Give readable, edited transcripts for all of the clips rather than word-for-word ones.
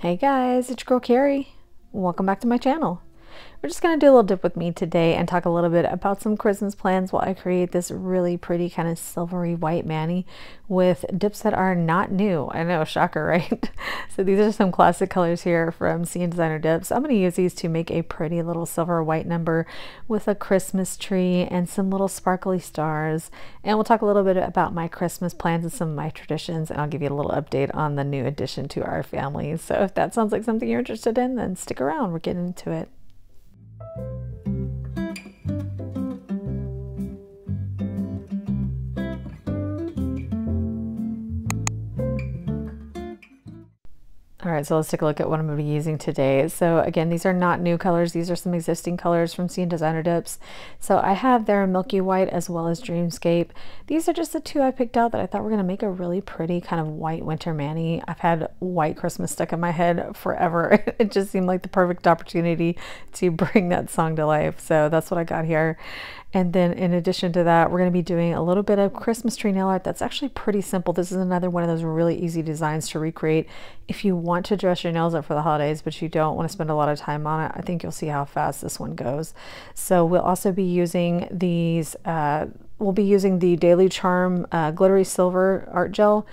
Hey guys, it's your girl Carrie. Welcome back to my channel. We're just going to do a little dip with me today and talk a little bit about some Christmas plans while I create this really pretty kind of silvery white mani with dips that are not new. I know, shocker, right? So these are some classic colors here from C & Designer Dips. I'm going to use these to make a pretty little silver white number with a Christmas tree and some little sparkly stars. And we'll talk a little bit about my Christmas plans and some of my traditions, and I'll give you a little update on the new addition to our family. So if that sounds like something you're interested in, then stick around. We're getting into it. All right, so let's take a look at what I'm going to be using today. So again, these are not new colors. These are some existing colors from C & Designer Dips. So I have their Milky White as well as Dreamscape. These are just the two I picked out that I thought were going to make a really pretty kind of white winter mani. I've had White Christmas stuck in my head forever. It just seemed like the perfect opportunity to bring that song to life. So that's what I got here. And then in addition to that, we're going to be doing a little bit of Christmas tree nail art that's actually pretty simple. This is another one of those really easy designs to recreate. If you want to dress your nails up for the holidays, but you don't want to spend a lot of time on it, I think you'll see how fast this one goes. So we'll also be using these, we'll be using the Daily Charm Glittery Silver Art Gel,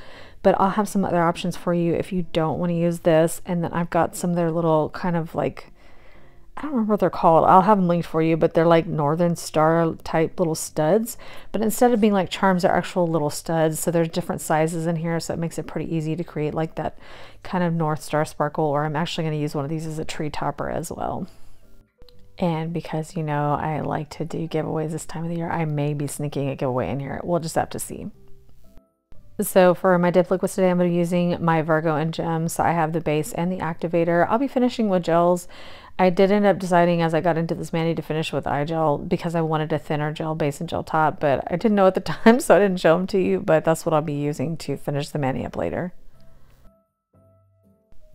but I'll have some other options for you if you don't want to use this. And then I've got some of their little kind of like, I don't remember what they're called. I'll have them linked for you, but they're like Northern Star type little studs. But instead of being like charms, they're actual little studs. So there's different sizes in here, so it makes it pretty easy to create like that kind of North Star sparkle. Or I'm actually going to use one of these as a tree topper as well. And because, you know, I like to do giveaways this time of the year, I may be sneaking a giveaway in here. We'll just have to see. So for my dip liquids today, I'm going to be using my Virgo and Gems. So I have the base and the activator. I'll be finishing with gels. I did end up deciding as I got into this mani to finish with eye gel because I wanted a thinner gel base and gel top, but I didn't know at the time, so I didn't show them to you, but that's what I'll be using to finish the mani up later.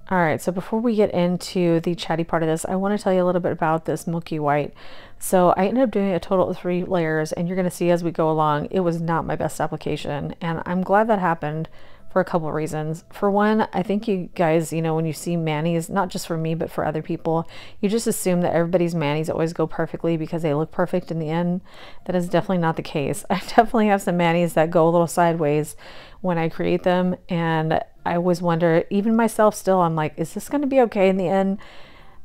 All right, so before we get into the chatty part of this, I want to tell you a little bit about this Milky White. So I ended up doing a total of 3 layers, and you're going to see as we go along, it was not my best application, and I'm glad that happened for a couple of reasons. For one, I think you guys, you know, when you see manis, not just for me, but for other people, you just assume that everybody's manis always go perfectly because they look perfect in the end. That is definitely not the case. I definitely have some manis that go a little sideways when I create them, and I always wonder, even myself still, I'm like, is this going to be okay in the end?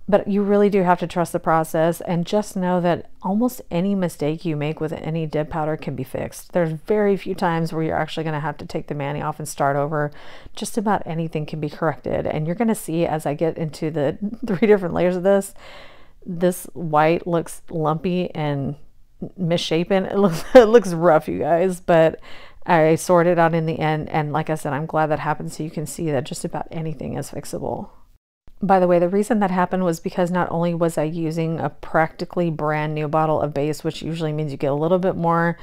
But you really do have to trust the process and just know that almost any mistake you make with any dip powder can be fixed. There's very few times where you're actually going to have to take the mani off and start over. Just about anything can be corrected. And you're going to see as I get into the 3 different layers of this white looks lumpy and misshapen. It looks rough, you guys, but I sorted out in the end. And like I said, I'm glad that happened so you can see that just about anything is fixable. By the way, the reason that happened was because not only was I using a practically brand new bottle of base, which usually means you get a little bit more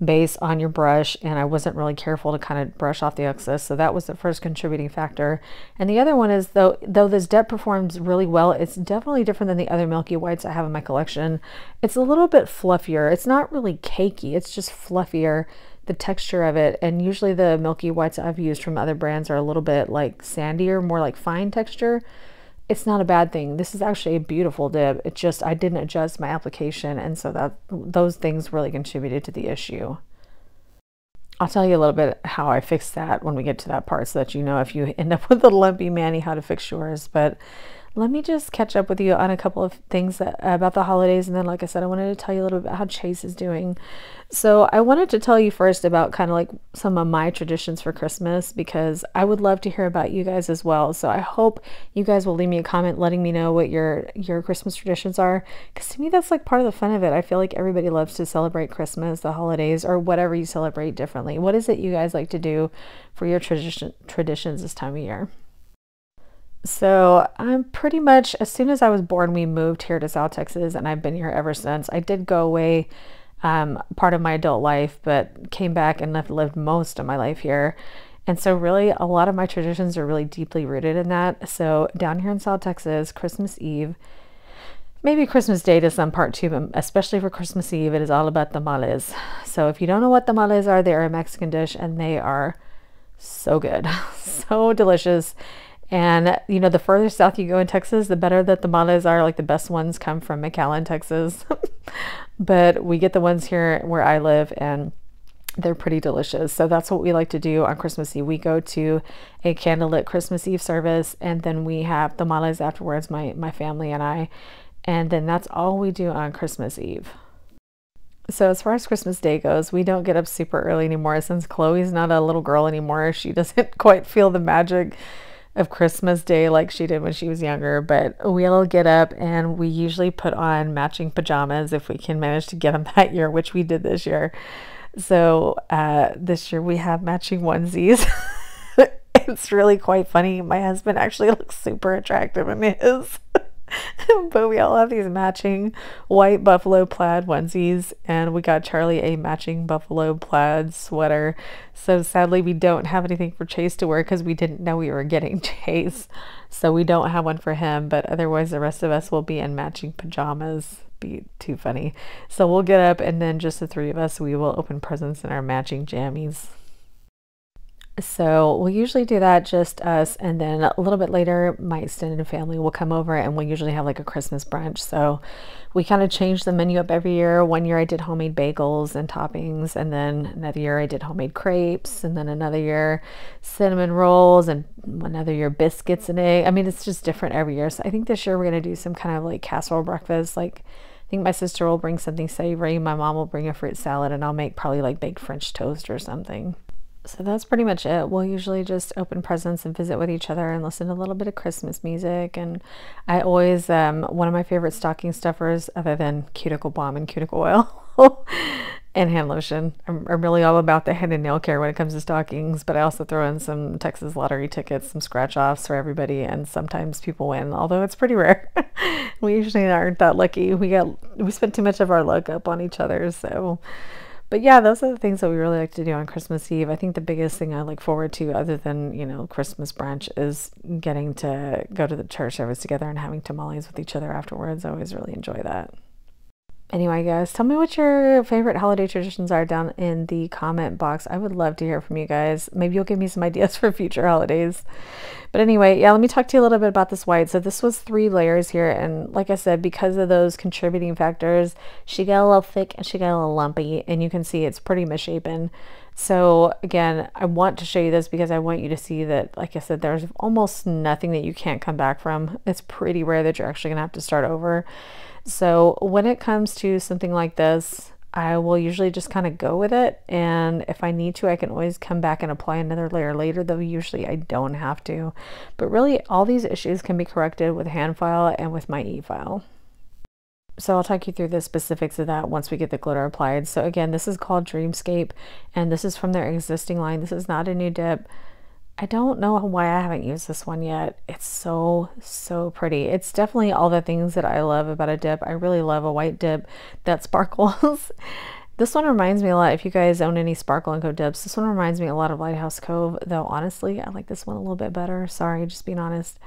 base on your brush, and I wasn't really careful to kind of brush off the excess. So that was the first contributing factor. And the other one is, though this dip performs really well, it's definitely different than the other Milky Whites I have in my collection. It's a little bit fluffier. It's not really cakey. It's just fluffier, the texture of it. And usually the Milky Whites I've used from other brands are a little bit like sandier, more like fine texture. It's not a bad thing. This is actually a beautiful dip. It's just I didn't adjust my application, and so those things really contributed to the issue. I'll tell you a little bit how I fixed that when we get to that part so that you know if you end up with a lumpy mani how to fix yours. But let me just catch up with you on a couple of things about the holidays, and then like I said, I wanted to tell you a little bit about how Chase is doing. So I wanted to tell you first about kind of like some of my traditions for Christmas, because I would love to hear about you guys as well. So I hope you guys will leave me a comment letting me know what your Christmas traditions are, because to me that's like part of the fun of it. I feel like everybody loves to celebrate Christmas, the holidays, or whatever you celebrate differently. What is it you guys like to do for your traditions this time of year? So I'm pretty much, as soon as I was born, we moved here to South Texas, and I've been here ever since. I did go away part of my adult life, but came back and lived most of my life here. And so really a lot of my traditions are really deeply rooted in that. So down here in South Texas, Christmas Eve, maybe Christmas Day to some part too, but especially for Christmas Eve, it is all about tamales. So if you don't know what tamales are, they are a Mexican dish, and they are so good, so delicious. And, you know, the further south you go in Texas, the better that tamales are. Like the best ones come from McAllen, Texas. But we get the ones here where I live, and they're pretty delicious. So that's what we like to do on Christmas Eve. We go to a candlelit Christmas Eve service, and then we have tamales afterwards, my family and I. And then that's all we do on Christmas Eve. So as far as Christmas Day goes, we don't get up super early anymore since Chloe's not a little girl anymore. She doesn't quite feel the magic of Christmas Day like she did when she was younger, but we'll get up and we usually put on matching pajamas if we can manage to get them that year, which we did this year. So this year we have matching onesies. It's really quite funny. My husband actually looks super attractive in his. But we all have these matching white buffalo plaid onesies, and we got Charlie a matching buffalo plaid sweater. So sadly we don't have anything for Chase to wear because we didn't know we were getting Chase. So we don't have one for him, but otherwise the rest of us will be in matching pajamas. Be too funny. So we'll get up, and then just the three of us, we will open presents in our matching jammies. So we'll usually do that, just us, and then a little bit later my extended family will come over, and we'll usually have like a Christmas brunch. So we kind of change the menu up every year. One year I did homemade bagels and toppings, and then another year I did homemade crepes, and then another year cinnamon rolls, and another year biscuits and egg. I mean, it's just different every year. So I think this year we're going to do some kind of like casserole breakfast. Like I think my sister will bring something savory, my mom will bring a fruit salad, and I'll make probably like baked French toast or something. So that's pretty much it. We'll usually just open presents and visit with each other and listen to a little bit of Christmas music. And I always, one of my favorite stocking stuffers, other than cuticle balm and cuticle oil and hand lotion. I'm really all about the hand and nail care when it comes to stockings, but I also throw in some Texas lottery tickets, some scratch offs for everybody, and sometimes people win, although it's pretty rare. We usually aren't that lucky. We spend too much of our luck up on each other, so... But yeah, those are the things that we really like to do on Christmas Eve. I think the biggest thing I look forward to, other than, you know, Christmas brunch, is getting to go to the church service together and having tamales with each other afterwards. I always really enjoy that. Anyway, guys, tell me what your favorite holiday traditions are down in the comment box. I would love to hear from you guys. Maybe you'll give me some ideas for future holidays. But anyway, yeah, let me talk to you a little bit about this white. So this was 3 layers here, and like I said, because of those contributing factors, she got a little thick and she got a little lumpy, and you can see it's pretty misshapen. So again, I want to show you this because I want you to see that, like I said, there's almost nothing that you can't come back from. It's pretty rare that you're actually gonna have to start over. So when it comes to something like this, I will usually just kind of go with it, and if I need to, I can always come back and apply another layer later, though usually I don't have to. But really, all these issues can be corrected with a hand file and with my e-file. So I'll talk you through the specifics of that once we get the glitter applied. So again, this is called Dreamscape, and this is from their existing line. This is not a new dip. I don't know why I haven't used this one yet. It's so pretty. It's definitely all the things that I love about a dip. I really love a white dip that sparkles. This one reminds me a lot, if you guys own any Sparkle & Co dips, this one reminds me a lot of Lighthouse Cove, though honestly, I like this one a little bit better. Sorry, just being honest.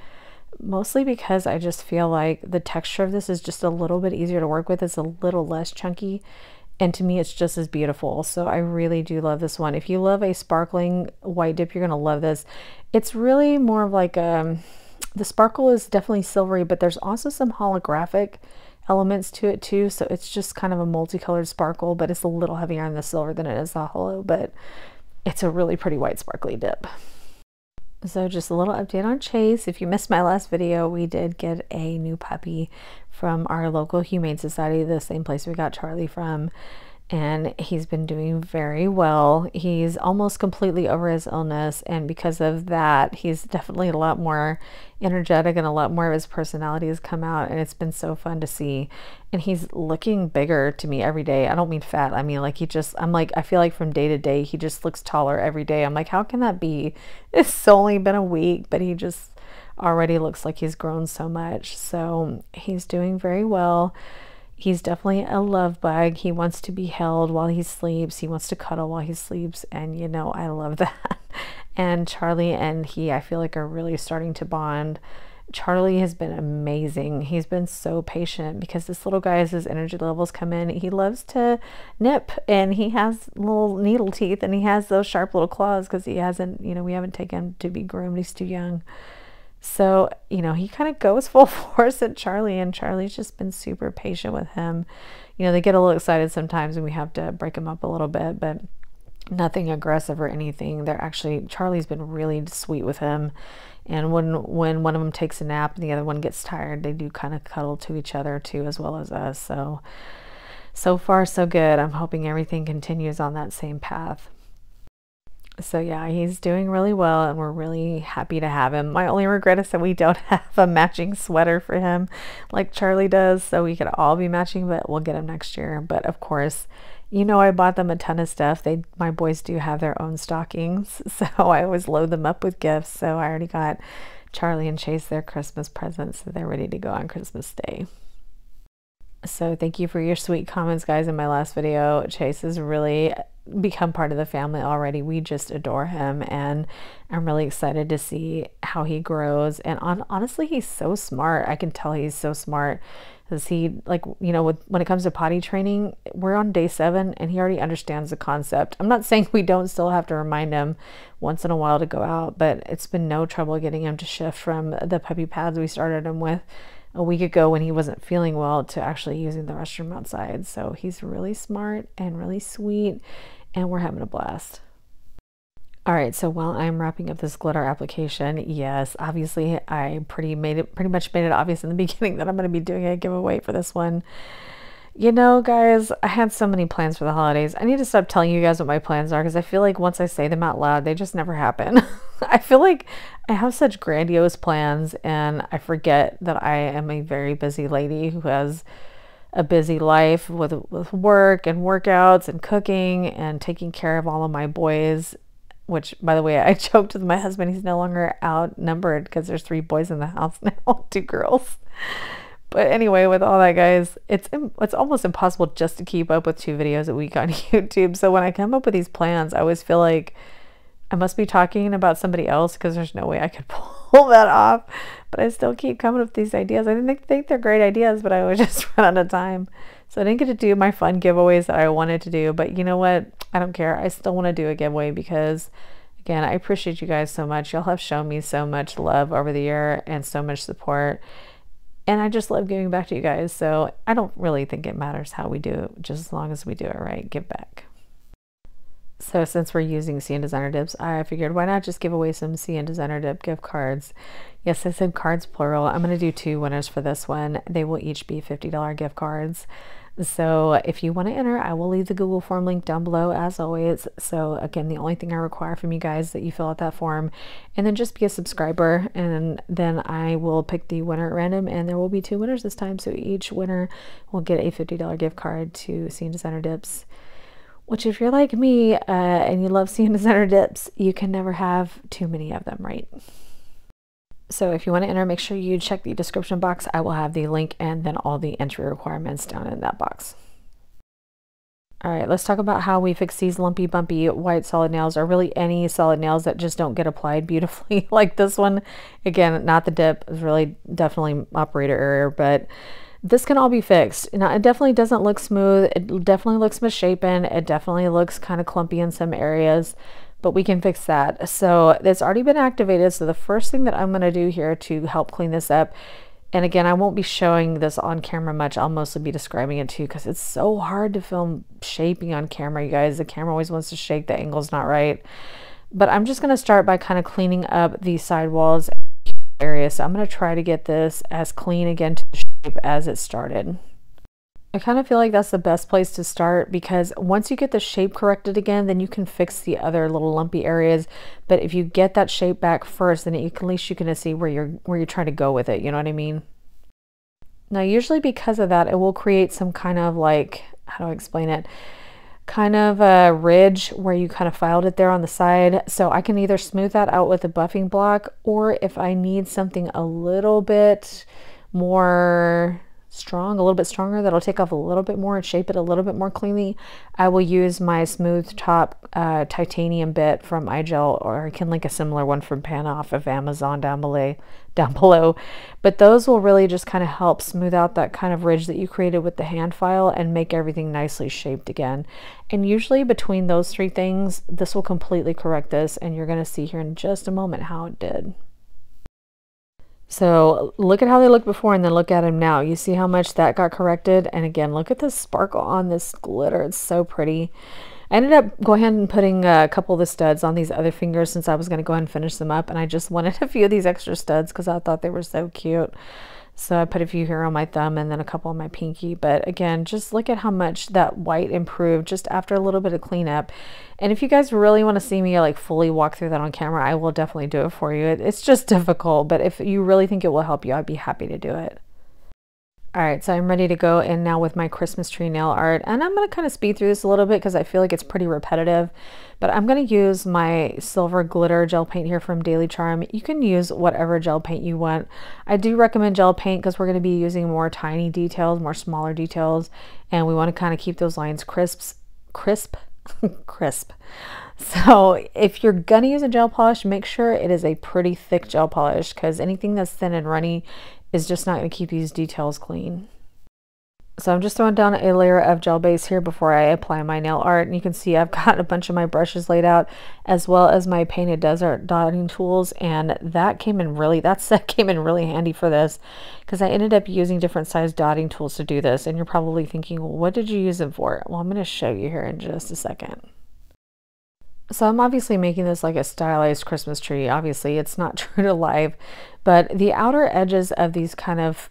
Mostly because I just feel like the texture of this is just a little bit easier to work with. It's a little less chunky. And to me, it's just as beautiful. So I really do love this one. If you love a sparkling white dip, you're going to love this. It's really more of like the sparkle is definitely silvery, but there's also some holographic elements to it too. So it's just kind of a multicolored sparkle, but it's a little heavier on the silver than it is the holo, but it's a really pretty white sparkly dip. So just a little update on Chase. If you missed my last video, we did get a new puppy from our local Humane Society, the same place we got Charlie from, and he's been doing very well. He's almost completely over his illness, and because of that, he's definitely a lot more energetic, and a lot more of his personality has come out, and it's been so fun to see. And he's looking bigger to me every day. I don't mean fat, I mean like I'm like, I feel like from day to day he just looks taller every day. I'm like, how can that be? It's only been a week, but he just already looks like he's grown so much. So he's doing very well. He's definitely a love bug. He wants to be held while he sleeps. He wants to cuddle while he sleeps. And you know, I love that. And Charlie and he, I feel like, are really starting to bond. Charlie has been amazing. He's been so patient because this little guy, as his energy levels come in, he loves to nip, and he has little needle teeth, and he has those sharp little claws because he hasn't, you know, we haven't taken him to be groomed. He's too young. So, you know, he kind of goes full force at Charlie, and Charlie's just been super patient with him. You know, they get a little excited sometimes and we have to break them up a little bit, but nothing aggressive or anything. They're actually, Charlie's been really sweet with him. And when one of them takes a nap and the other one gets tired, they do kind of cuddle to each other too, as well as us. So far so good. I'm hoping everything continues on that same path. So yeah, he's doing really well and we're really happy to have him. My only regret is that we don't have a matching sweater for him like Charlie does, so we could all be matching, but we'll get him next year. But of course, you know, I bought them a ton of stuff. My boys do have their own stockings, so I always load them up with gifts. So I already got Charlie and Chase their Christmas presents, so they're ready to go on Christmas Day. So thank you for your sweet comments, guys, in my last video. Chase has really become part of the family already. We just adore him, and I'm really excited to see how he grows. And honestly, he's so smart. I can tell he's so smart, because he, like, you know, when it comes to potty training, we're on day 7 and he already understands the concept. I'm not saying we don't still have to remind him once in a while to go out, but it's been no trouble getting him to shift from the puppy pads we started him with a week ago when he wasn't feeling well to actually using the restroom outside. So he's really smart and really sweet, and we're having a blast. All right, so while I'm wrapping up this glitter application, yes, obviously I pretty much made it obvious in the beginning that I'm going to be doing a giveaway for this one. You know, guys, I had so many plans for the holidays. I need to stop telling you guys what my plans are, because I feel like once I say them out loud, they just never happen. I feel like I have such grandiose plans and I forget that I am a very busy lady who has a busy life with work and workouts and cooking and taking care of all of my boys, which, by the way, I joked with my husband, he's no longer outnumbered because there's 3 boys in the house now, 2 girls. But anyway, with all that, guys, it's almost impossible just to keep up with 2 videos a week on YouTube. So when I come up with these plans, I always feel like I must be talking about somebody else, because there's no way I could pull that off. But I still keep coming up with these ideas. I didn't think they're great ideas, but I would just run out of time. So I didn't get to do my fun giveaways that I wanted to do. But you know what? I don't care. I still want to do a giveaway because, again, I appreciate you guys so much. Y'all have shown me so much love over the year and so much support. And I just love giving back to you guys. So I don't really think it matters how we do it, just as long as we do it right, give back. So since we're using CN Designer Dips, I figured why not just give away some CN Designer Dip gift cards. Yes, I said cards plural. I'm going to do 2 winners for this one. They will each be $50 gift cards. So if you want to enter, I will leave the Google form link down below as always. So again, the only thing I require from you guys is that you fill out that form and then just be a subscriber, and then I will pick the winner at random, and there will be 2 winners this time. So each winner will get a $50 gift card to CN Designer Dips. Which, if you're like me and you love CN Designer Dips, you can never have too many of them, right? So if you want to enter, make sure you check the description box. I will have the link and then all the entry requirements down in that box. All right, let's talk about how we fix these lumpy, bumpy, white solid nails, or really any solid nails that just don't get applied beautifully like this one. Again, not the dip, it's really definitely operator error, but this can all be fixed. Now, it definitely doesn't look smooth. It definitely looks misshapen. It definitely looks kind of clumpy in some areas, but we can fix that. So it's already been activated. So the first thing that I'm going to do here to help clean this up, and again, I won't be showing this on camera much. I'll mostly be describing it too, because it's so hard to film shaping on camera, you guys. The camera always wants to shake. The angle's not right. But I'm just going to start by kind of cleaning up the sidewalls area. So I'm going to try to get this as clean again to the shape as it started. I kind of feel like that's the best place to start, because once you get the shape corrected again, then you can fix the other little lumpy areas. But if you get that shape back first, then at least you can see where you're trying to go with it. You know what I mean? Now, usually because of that, it will create some kind of, like, how do I explain it? Kind of a ridge where you kind of filed it there on the side. So I can either smooth that out with a buffing block, or if I need something a little bit more strong, a little bit stronger, that'll take off a little bit more and shape it a little bit more cleanly, I will use my smooth top titanium bit from iGel, or I can link a similar one from Pan off of Amazon down below. But those will really just kind of help smooth out that kind of ridge that you created with the hand file and make everything nicely shaped again. And usually between those 3 things, this will completely correct this, and you're going to see here in just a moment how it did. So look at how they looked before and then look at them now. You see how much that got corrected? And again, look at the sparkle on this glitter. It's so pretty. I ended up going ahead and putting a couple of the studs on these other fingers since I was going to go ahead and finish them up. And I just wanted a few of these extra studs because I thought they were so cute. So I put a few here on my thumb and then a couple on my pinky. But again, just look at how much that white improved just after a little bit of cleanup. And if you guys really want to see me like fully walk through that on camera, I will definitely do it for you. It's just difficult, but if you really think it will help you, I'd be happy to do it. All right, so I'm ready to go in now with my Christmas tree nail art, and I'm going to kind of speed through this a little bit because I feel like it's pretty repetitive, but I'm going to use my silver glitter gel paint here from Daily Charm. You can use whatever gel paint you want. I do recommend gel paint because we're going to be using more tiny details, more smaller details, and we want to kind of keep those lines crisp. So if you're going to use a gel polish, make sure it is a pretty thick gel polish because anything that's thin and runny is just not going to keep these details clean. So I'm just throwing down a layer of gel base here before I apply my nail art, and you can see I've got a bunch of my brushes laid out as well as my painted desert dotting tools, and that came in really handy for this because I ended up using different size dotting tools to do this. And you're probably thinking, well, what did you use them for? Well, I'm going to show you here in just a second. So I'm obviously making this like a stylized Christmas tree. Obviously it's not true to life, but the outer edges of these kind of,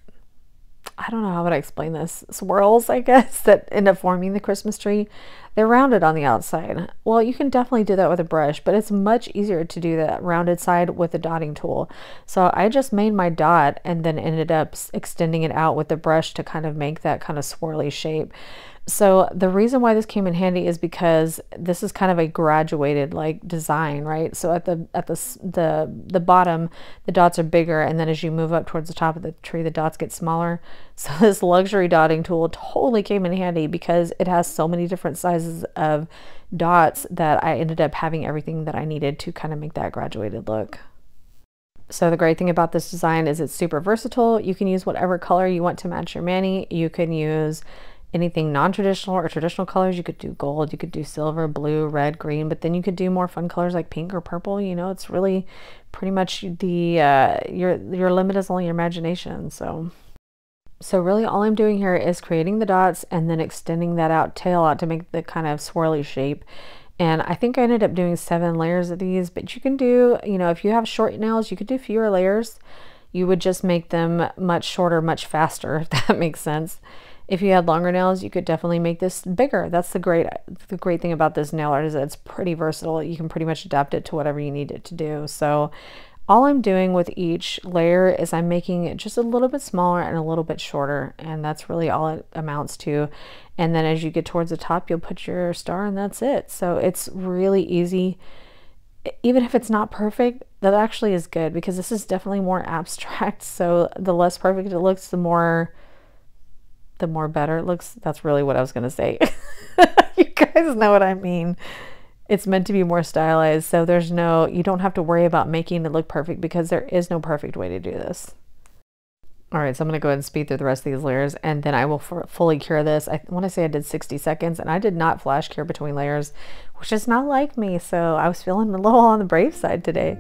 I don't know how would I explain this, swirls, I guess, that end up forming the Christmas tree, they're rounded on the outside. Well, you can definitely do that with a brush, but it's much easier to do that rounded side with a dotting tool. So I just made my dot and then ended up extending it out with the brush to kind of make that kind of swirly shape. So the reason why this came in handy is because this is kind of a graduated like design, right? So at the bottom, the dots are bigger, and then as you move up towards the top of the tree, the dots get smaller. So this luxury dotting tool totally came in handy because it has so many different sizes of dots that I ended up having everything that I needed to kind of make that graduated look. So the great thing about this design is it's super versatile. You can use whatever color you want to match your mani. You can use anything non-traditional or traditional colors. You could do gold, you could do silver, blue, red, green, but then you could do more fun colors like pink or purple. You know, it's really pretty much the your limit is only your imagination. So really all I'm doing here is creating the dots and then extending that tail out to make the kind of swirly shape. And I think I ended up doing 7 layers of these, but you can do, you know, if you have short nails, you could do fewer layers. You would just make them much shorter, much faster, if that makes sense. If you had longer nails, you could definitely make this bigger. That's the great thing about this nail art is that it's pretty versatile. You can pretty much adapt it to whatever you need it to do. So all I'm doing with each layer is I'm making it just a little bit smaller and a little bit shorter, and that's really all it amounts to. And then as you get towards the top, you'll put your star and that's it. So it's really easy. Even if it's not perfect, that actually is good because this is definitely more abstract. So the less perfect it looks, the more better it looks. That's really what I was going to say. You guys know what I mean. It's meant to be more stylized. So you don't have to worry about making it look perfect because there is no perfect way to do this. All right, so I'm going to go ahead and speed through the rest of these layers and then I will fully cure this. I want to say I did 60 seconds and I did not flash cure between layers, which is not like me. So I was feeling a little on the brave side today.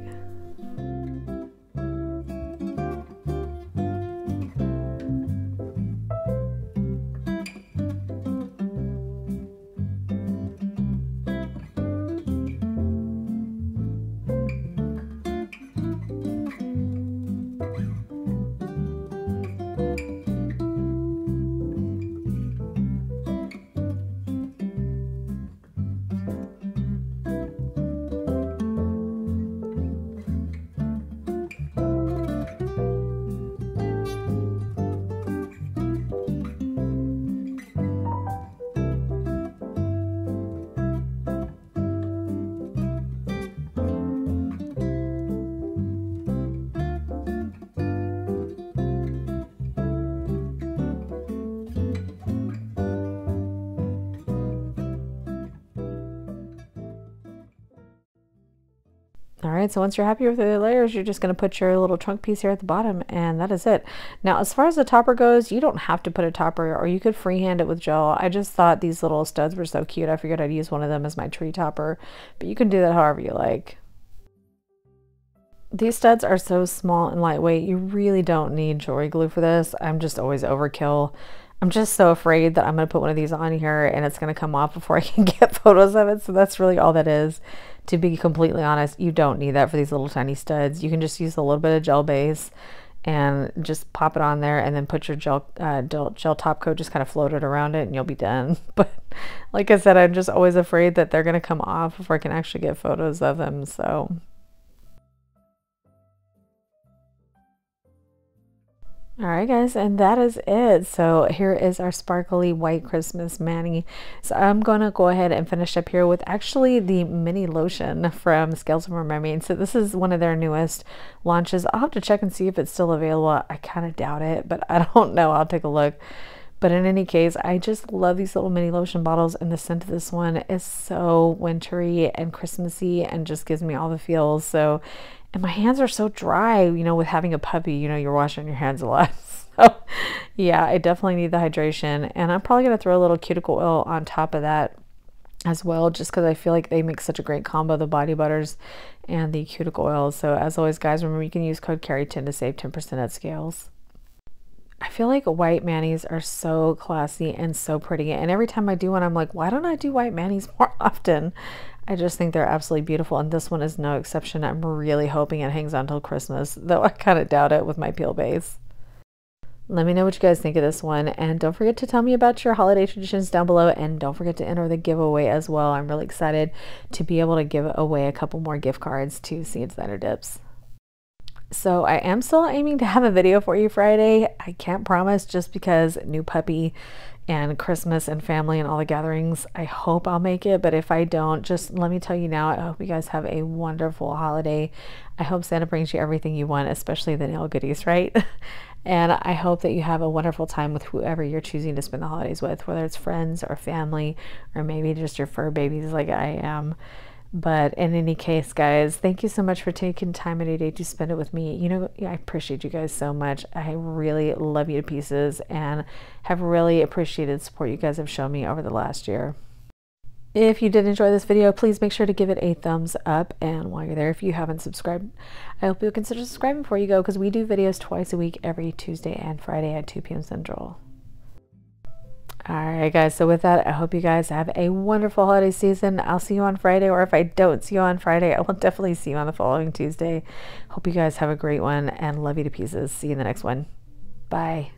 All right, so once you're happy with the layers, you're just going to put your little trunk piece here at the bottom, and that is it. Now, as far as the topper goes, you don't have to put a topper, or you could freehand it with gel. I just thought these little studs were so cute. I figured I'd use one of them as my tree topper, but you can do that however you like. These studs are so small and lightweight. You really don't need jewelry glue for this. I'm just always overkill. I'm just so afraid that I'm going to put one of these on here and it's going to come off before I can get photos of it. So that's really all that is. To be completely honest, you don't need that for these little tiny studs. You can just use a little bit of gel base and just pop it on there and then put your gel top coat, just kind of float it around it and you'll be done. But like I said, I'm just always afraid that they're going to come off before I can actually get photos of them. So all right, guys, and that is it. So here is our sparkly white Christmas mani. So I'm gonna go ahead and finish up here with actually the mini lotion from Scales of a Mermaid. So this is one of their newest launches. I'll have to check and see if it's still available. I kind of doubt it, but I don't know. I'll take a look. But in any case, I just love these little mini lotion bottles, and the scent of this one is so wintry and Christmassy and just gives me all the feels. So, and my hands are so dry, you know, with having a puppy, you know, you're washing your hands a lot. So yeah, I definitely need the hydration, and I'm probably going to throw a little cuticle oil on top of that as well, just because I feel like they make such a great combo, the body butters and the cuticle oils. So as always, guys, remember you can use code CARRY10 to save 10% at Scales. I feel like white manis are so classy and so pretty, and every time I do one, I'm like, why don't I do white manis more often? I just think they're absolutely beautiful, and this one is no exception. I'm really hoping it hangs on till Christmas, though I kind of doubt it with my peel base. Let me know what you guys think of this one, and don't forget to tell me about your holiday traditions down below, and don't forget to enter the giveaway as well. I'm really excited to be able to give away a couple more gift cards to See Insider Dips. So I am still aiming to have a video for you Friday. I can't promise, just because new puppy and Christmas and family and all the gatherings. I hope I'll make it, but if I don't, just let me tell you now, I hope you guys have a wonderful holiday. I hope Santa brings you everything you want, especially the nail goodies, right? And I hope that you have a wonderful time with whoever you're choosing to spend the holidays with, whether it's friends or family, or maybe just your fur babies like I am. But in any case, guys, thank you so much for taking time out of your day to spend it with me. You know, I appreciate you guys so much. I really love you to pieces and have really appreciated the support you guys have shown me over the last year. If you did enjoy this video, please make sure to give it a thumbs up. And while you're there, if you haven't subscribed, I hope you'll consider subscribing before you go, because we do videos twice a week, every Tuesday and Friday at 2 p.m. Central. All right, guys, so with that, I hope you guys have a wonderful holiday season. I'll see you on Friday, or if I don't see you on Friday, I will definitely see you on the following Tuesday. Hope you guys have a great one, and love you to pieces. See you in the next one. Bye.